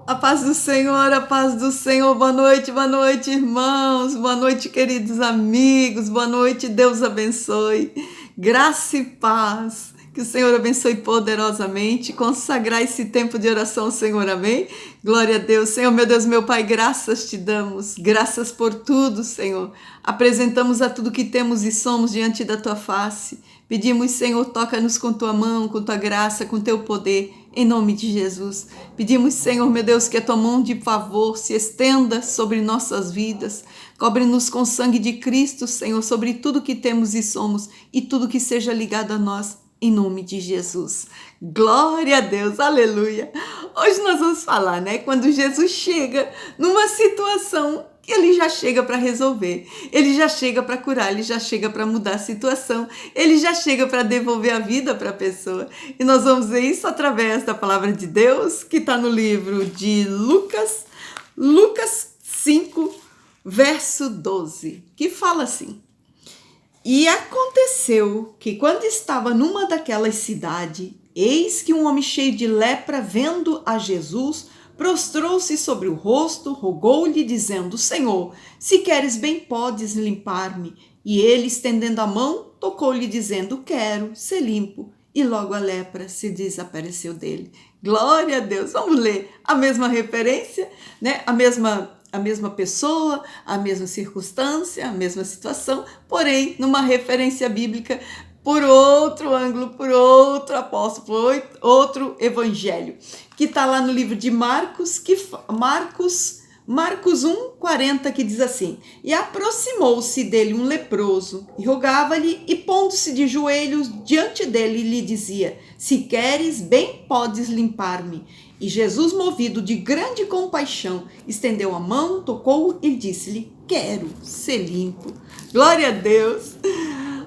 A paz do Senhor, boa noite, irmãos, boa noite, queridos amigos, boa noite, Deus abençoe, graça e paz, que o Senhor abençoe poderosamente, consagrar esse tempo de oração ao Senhor, amém? Glória a Deus, Senhor, meu Deus, meu Pai, graças te damos, graças por tudo, Senhor, apresentamos a tudo que temos e somos diante da tua face, pedimos, Senhor, toca-nos com tua mão, com tua graça, com teu poder, em nome de Jesus. Pedimos, Senhor, meu Deus, que a tua mão de favor se estenda sobre nossas vidas. Cobre-nos com o sangue de Cristo, Senhor, sobre tudo que temos e somos e tudo que seja ligado a nós, em nome de Jesus. Glória a Deus, aleluia. Hoje nós vamos falar, né? Quando Jesus chega numa situação, ele já chega para resolver, ele já chega para curar, ele já chega para mudar a situação, ele já chega para devolver a vida para a pessoa. E nós vamos ver isso através da palavra de Deus, que está no livro de Lucas 5, verso 12, que fala assim: E aconteceu que quando estava numa daquelas cidades, eis que um homem cheio de lepra, vendo a Jesus, prostrou-se sobre o rosto, rogou-lhe, dizendo: Senhor, se queres bem, podes limpar-me. E ele, estendendo a mão, tocou-lhe, dizendo: Quero ser limpo. E logo a lepra se desapareceu dele. Glória a Deus. Vamos ler a mesma referência, né? A mesma pessoa, a mesma circunstância, a mesma situação, porém numa referência bíblica, por outro ângulo, por outro apóstolo, por outro evangelho, que está lá no livro de Marcos, Marcos 1:40, que diz assim: E aproximou-se dele um leproso, e rogava-lhe, e pondo-se de joelhos diante dele, lhe dizia: Se queres, bem podes limpar-me. E Jesus, movido de grande compaixão, estendeu a mão, tocou-o e disse-lhe: Quero ser limpo. Glória a Deus.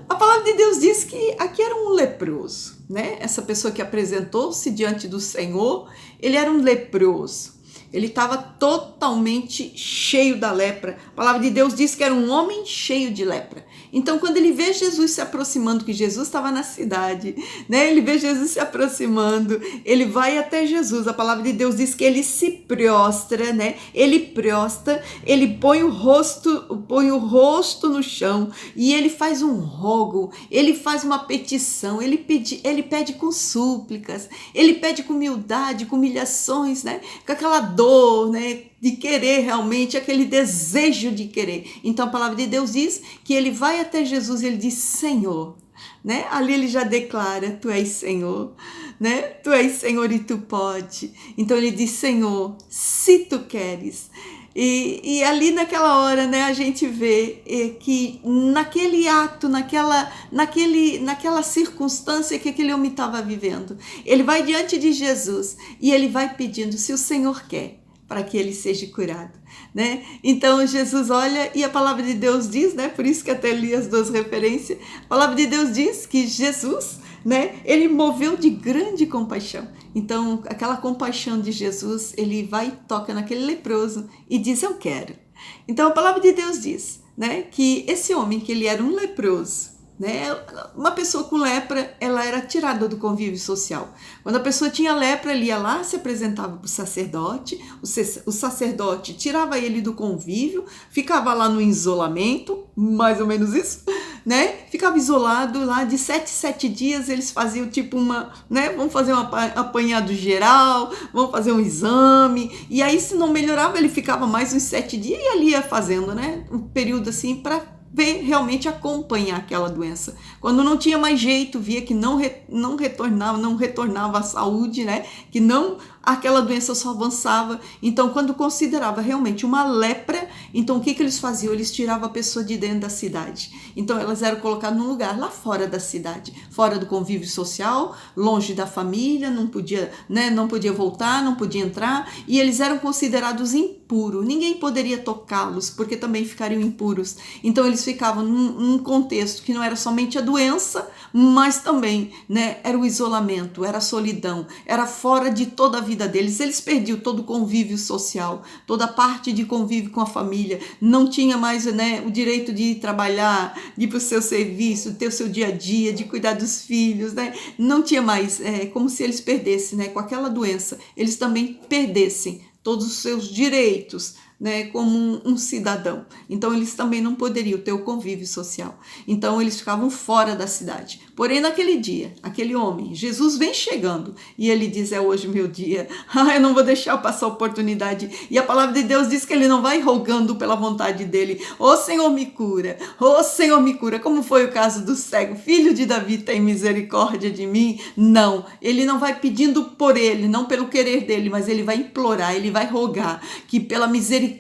A palavra de Deus diz que aqui era um leproso, né? Essa pessoa que apresentou-se diante do Senhor, ele era um leproso. Ele estava totalmente cheio da lepra. A palavra de Deus diz que era um homem cheio de lepra. Então, quando ele vê Jesus se aproximando, que Jesus estava na cidade, né? Ele vê Jesus se aproximando, ele vai até Jesus. A palavra de Deus diz que ele se prostra, né? Ele prostra, ele põe o rosto no chão e ele faz um rogo, ele faz uma petição, ele pede com súplicas, ele pede com humildade, com humilhações, né? Com aquela dor, né? De querer realmente, aquele desejo de querer. Então a palavra de Deus diz que ele vai até Jesus e ele diz: Senhor, né? Ali ele já declara: Tu és Senhor, né? Tu és Senhor e tu pode. Então ele diz: Senhor, se tu queres. E ali naquela hora, né, a gente vê que naquele ato, naquela circunstância que aquele homem estava vivendo, ele vai diante de Jesus e ele vai pedindo se o Senhor quer, para que ele seja curado, né? Então Jesus olha e a palavra de Deus diz, né? Por isso que até li as duas referências. A palavra de Deus diz que Jesus, né? Ele moveu de grande compaixão. Então aquela compaixão de Jesus, ele vai e toca naquele leproso e diz: Eu quero. Então a palavra de Deus diz, né? Que esse homem, que ele era um leproso, né? Uma pessoa com lepra, ela era tirada do convívio social. Quando a pessoa tinha lepra, ele ia lá, se apresentava para o sacerdote sacerdote tirava ele do convívio, ficava lá no isolamento, mais ou menos isso, né? Ficava isolado lá de 7 dias, eles faziam tipo né? Vamos fazer um apanhado geral, vamos fazer um exame, e aí se não melhorava, ele ficava mais uns 7 dias e ali ia fazendo, né? Um período assim para ver, realmente acompanhar aquela doença. Quando não tinha mais jeito, via que não retornava a saúde, né? Que não, aquela doença só avançava. Então, quando considerava realmente uma lepra, então o que eles faziam? Eles tiravam a pessoa de dentro da cidade. Então, elas eram colocadas num lugar lá fora da cidade, fora do convívio social, longe da família, não podia, né? Não podia voltar, não podia entrar, e eles eram considerados impuros. Ninguém poderia tocá-los, porque também ficariam impuros. Então, eles ficavam num contexto que não era somente a doença, mas também, né, era o isolamento, era a solidão, era fora de toda a vida deles. Eles perdiam todo o convívio social, toda a parte de convívio com a família, não tinha mais, né, o direito de ir trabalhar, de ir para o seu serviço, ter o seu dia a dia, de cuidar dos filhos, né? Não tinha mais, como se eles perdessem, né, com aquela doença, eles também perdessem todos os seus direitos, né, como um cidadão. Então eles também não poderiam ter o convívio social. Então eles ficavam fora da cidade. Porém, naquele dia, aquele homem, Jesus vem chegando e ele diz: é hoje meu dia. Eu não vou deixar passar a oportunidade. E a palavra de Deus diz que ele não vai rogando pela vontade dele: ô Senhor, me cura. Ô Senhor, me cura. Como foi o caso do cego: filho de Davi, tem misericórdia de mim. Não, ele não vai pedindo por ele, não pelo querer dele, mas ele vai implorar, ele vai rogar que pela misericórdia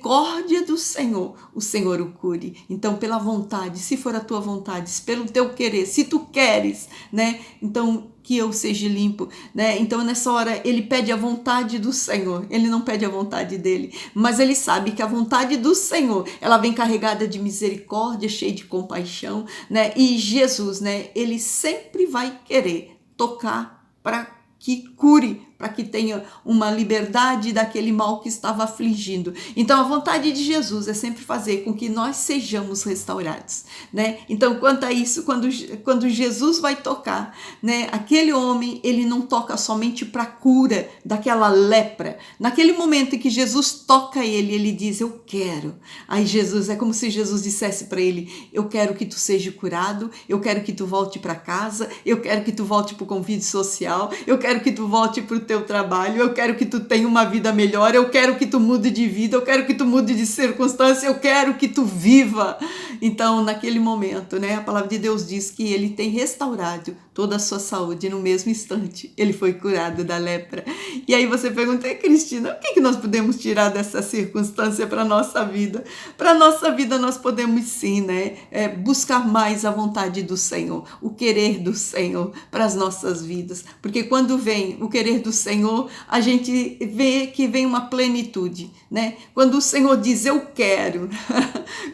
do Senhor, o Senhor o cure. Então, pela vontade, se for a tua vontade, pelo teu querer, se tu queres, né? Então, que eu seja limpo, né? Então, nessa hora, ele pede a vontade do Senhor, ele não pede a vontade dele, mas ele sabe que a vontade do Senhor, ela vem carregada de misericórdia, cheia de compaixão, né? E Jesus, né? Ele sempre vai querer tocar para que cure, para que tenha uma liberdade daquele mal que estava afligindo. Então, a vontade de Jesus é sempre fazer com que nós sejamos restaurados, né? Então, quanto a isso, quando Jesus vai tocar, né, aquele homem, ele não toca somente para a cura daquela lepra. Naquele momento em que Jesus toca ele, ele diz: eu quero. Aí Jesus, é como se Jesus dissesse para ele: eu quero que tu seja curado, eu quero que tu volte para casa, eu quero que tu volte para o convívio social, eu quero que tu volte para o teu trabalho, eu quero que tu tenha uma vida melhor, eu quero que tu mude de vida, eu quero que tu mude de circunstância, eu quero que tu viva. Então, naquele momento, né, a palavra de Deus diz que ele tem restaurado toda a sua saúde no mesmo instante. Ele foi curado da lepra. E aí você pergunta: Cristina, o que nós podemos tirar dessa circunstância para a nossa vida? Para a nossa vida nós podemos sim, né, buscar mais a vontade do Senhor, o querer do Senhor para as nossas vidas. Porque quando vem o querer do Senhor, a gente vê que vem uma plenitude, né? Quando o Senhor diz: eu quero,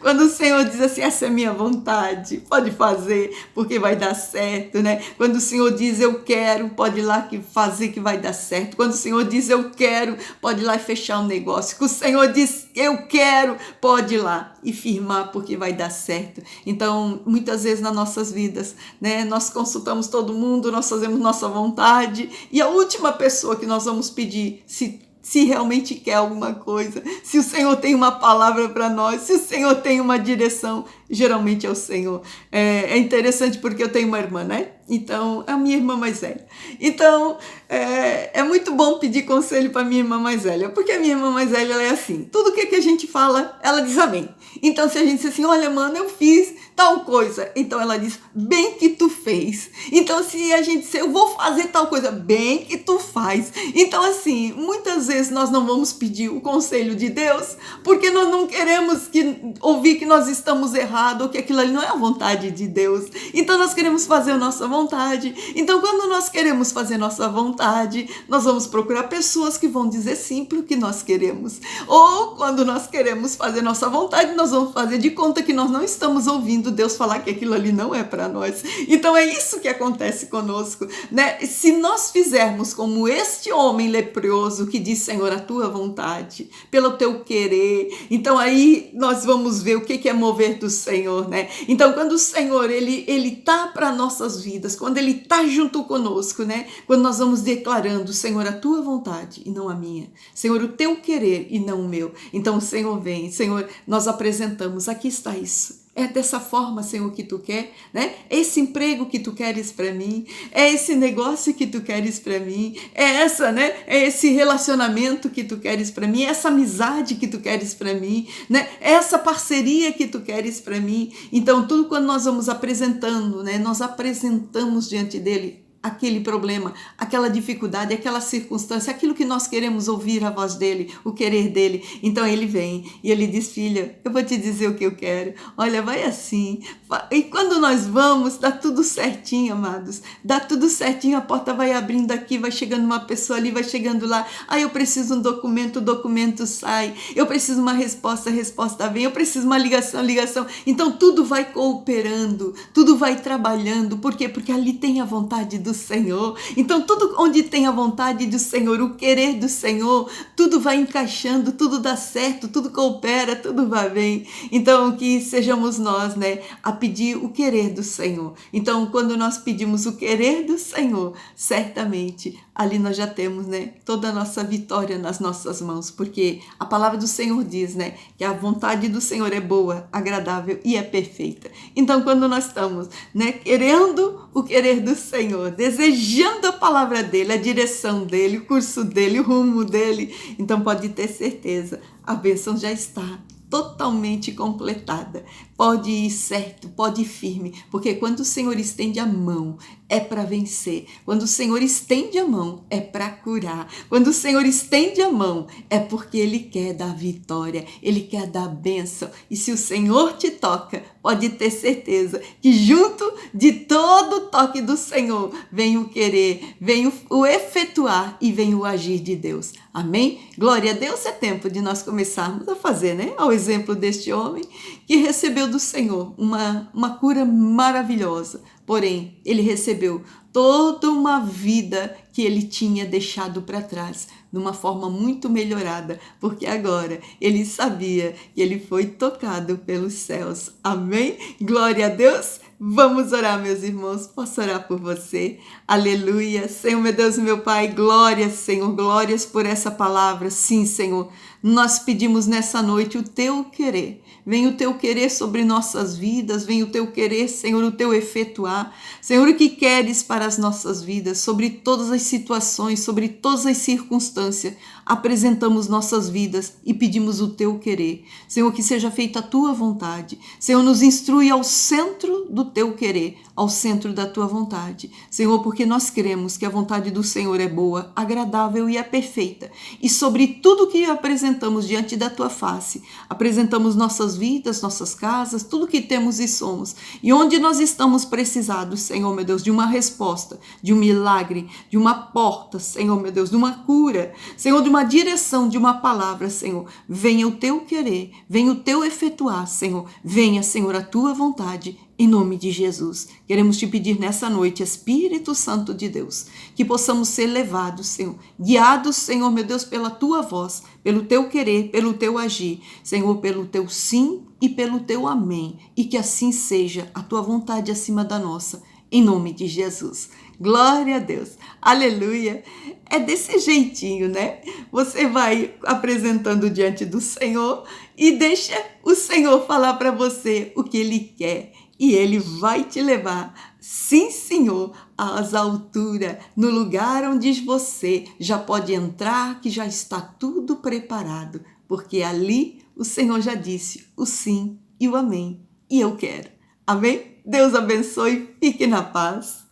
quando o Senhor diz assim: essa é minha vontade, pode fazer, porque vai dar certo, né? Quando o Senhor diz: eu quero, pode ir lá que fazer que vai dar certo. Quando o Senhor diz: eu quero, pode ir lá e fechar um negócio. Quando o Senhor diz: eu quero, pode ir lá e firmar, porque vai dar certo. Então, muitas vezes nas nossas vidas, né, nós consultamos todo mundo, nós fazemos nossa vontade, e a última pessoa que nós vamos pedir se realmente quer alguma coisa, se o Senhor tem uma palavra para nós, se o Senhor tem uma direção, geralmente é o Senhor. É interessante porque eu tenho uma irmã, né? Então, é a minha irmã mais velha. Então, é muito bom pedir conselho para minha irmã mais velha, porque a minha irmã mais velha, ela é assim: tudo que a gente fala, ela diz amém. Então, se a gente diz assim: olha, mano, eu fiz tal coisa, então ela diz: bem que tu fez. Então, se a gente diz: eu vou fazer tal coisa, bem que tu faz. Então, assim, muitas vezes nós não vamos pedir o conselho de Deus, porque nós não queremos ouvir que nós estamos errados, ou que aquilo ali não é a vontade de Deus. Então, nós queremos fazer a nossa vontade. Então, quando nós queremos fazer nossa vontade, nós vamos procurar pessoas que vão dizer sim para o que nós queremos. Ou, quando nós queremos fazer nossa vontade, nós vamos fazer de conta que nós não estamos ouvindo Deus falar que aquilo ali não é para nós. Então, é isso que acontece conosco, né? Se nós fizermos como este homem leproso que diz: Senhor, a tua vontade, pelo teu querer, então aí nós vamos ver o que é mover do Senhor, né? Então, quando o Senhor, ele tá para nossas vidas, quando ele tá junto conosco, né? Quando nós vamos declarando: Senhor, a tua vontade e não a minha, Senhor, o teu querer e não o meu. Então, o Senhor vem, Senhor, nós apresentamos: aqui está isso. É dessa forma, Senhor, que tu quer, né? É esse emprego que tu queres para mim, é esse negócio que tu queres para mim, é esse relacionamento que tu queres para mim, é essa amizade que tu queres para mim, né? É essa parceria que tu queres para mim. Então, tudo quando nós vamos apresentando, né? Nós apresentamos diante dele aquele problema, aquela dificuldade, aquela circunstância, aquilo que nós queremos ouvir a voz dele, o querer dele. Então ele vem e ele diz: filha, eu vou te dizer o que eu quero, olha, vai assim. E quando nós vamos, dá tudo certinho, amados, dá tudo certinho, a porta vai abrindo aqui, vai chegando uma pessoa ali, vai chegando lá: eu preciso um documento, o documento sai, eu preciso uma resposta, a resposta vem, eu preciso uma ligação, ligação. Então tudo vai cooperando, tudo vai trabalhando. Por quê? Porque ali tem a vontade do Senhor. Então, tudo onde tem a vontade do Senhor, o querer do Senhor, tudo vai encaixando, tudo dá certo, tudo coopera, tudo vai bem. Então, que sejamos nós, né, a pedir o querer do Senhor. Então, quando nós pedimos o querer do Senhor, certamente ali nós já temos, né, toda a nossa vitória nas nossas mãos, porque a palavra do Senhor diz, né, que a vontade do Senhor é boa, agradável e é perfeita. Então, quando nós estamos, né, querendo o querer do Senhor, desejando a palavra dele, a direção dele, o curso dele, o rumo dele, então pode ter certeza, a bênção já está totalmente completada. Pode ir certo, pode ir firme, porque quando o Senhor estende a mão, é para vencer. Quando o Senhor estende a mão, é para curar. Quando o Senhor estende a mão, é porque Ele quer dar vitória, Ele quer dar bênção. E se o Senhor te toca, pode ter certeza que junto de todo o toque do Senhor, vem o querer, vem o efetuar e vem o agir de Deus. Amém? Glória a Deus, é tempo de nós começarmos a fazer, né? Ao exemplo deste homem que recebeu do Senhor uma cura maravilhosa. Porém, ele recebeu toda uma vida que ele tinha deixado para trás, de uma forma muito melhorada, porque agora ele sabia que ele foi tocado pelos céus. Amém? Glória a Deus! Vamos orar, meus irmãos. Posso orar por você? Aleluia. Senhor, meu Deus, meu Pai, glórias, Senhor, glórias por essa palavra. Sim, Senhor, nós pedimos nessa noite o Teu querer. Vem o Teu querer sobre nossas vidas, vem o Teu querer, Senhor, o Teu efetuar. Senhor, o que queres para as nossas vidas, sobre todas as situações, sobre todas as circunstâncias, apresentamos nossas vidas e pedimos o Teu querer. Senhor, que seja feita a Tua vontade. Senhor, nos instrui ao centro do Teu querer, ao centro da Tua vontade. Senhor, porque nós cremos que a vontade do Senhor é boa, agradável e é perfeita. E sobre tudo que apresentamos diante da Tua face, apresentamos nossas vidas, nossas casas, tudo que temos e somos. E onde nós estamos precisados, Senhor, meu Deus, de uma resposta, de um milagre, de uma porta, Senhor, meu Deus, de uma cura, Senhor, de uma direção, de uma palavra, Senhor. Venha o Teu querer, venha o Teu efetuar, Senhor. Venha, Senhor, a Tua vontade. Em nome de Jesus, queremos te pedir nessa noite, Espírito Santo de Deus, que possamos ser levados, Senhor, guiados, Senhor, meu Deus, pela Tua voz, pelo Teu querer, pelo Teu agir, Senhor, pelo Teu sim e pelo Teu amém, e que assim seja a Tua vontade acima da nossa, em nome de Jesus. Glória a Deus, aleluia. É desse jeitinho, né? Você vai apresentando diante do Senhor e deixa o Senhor falar para você o que Ele quer. E Ele vai te levar, sim, Senhor, às alturas, no lugar onde você já pode entrar, que já está tudo preparado, porque ali o Senhor já disse o sim e o amém, e eu quero. Amém? Deus abençoe, fique na paz.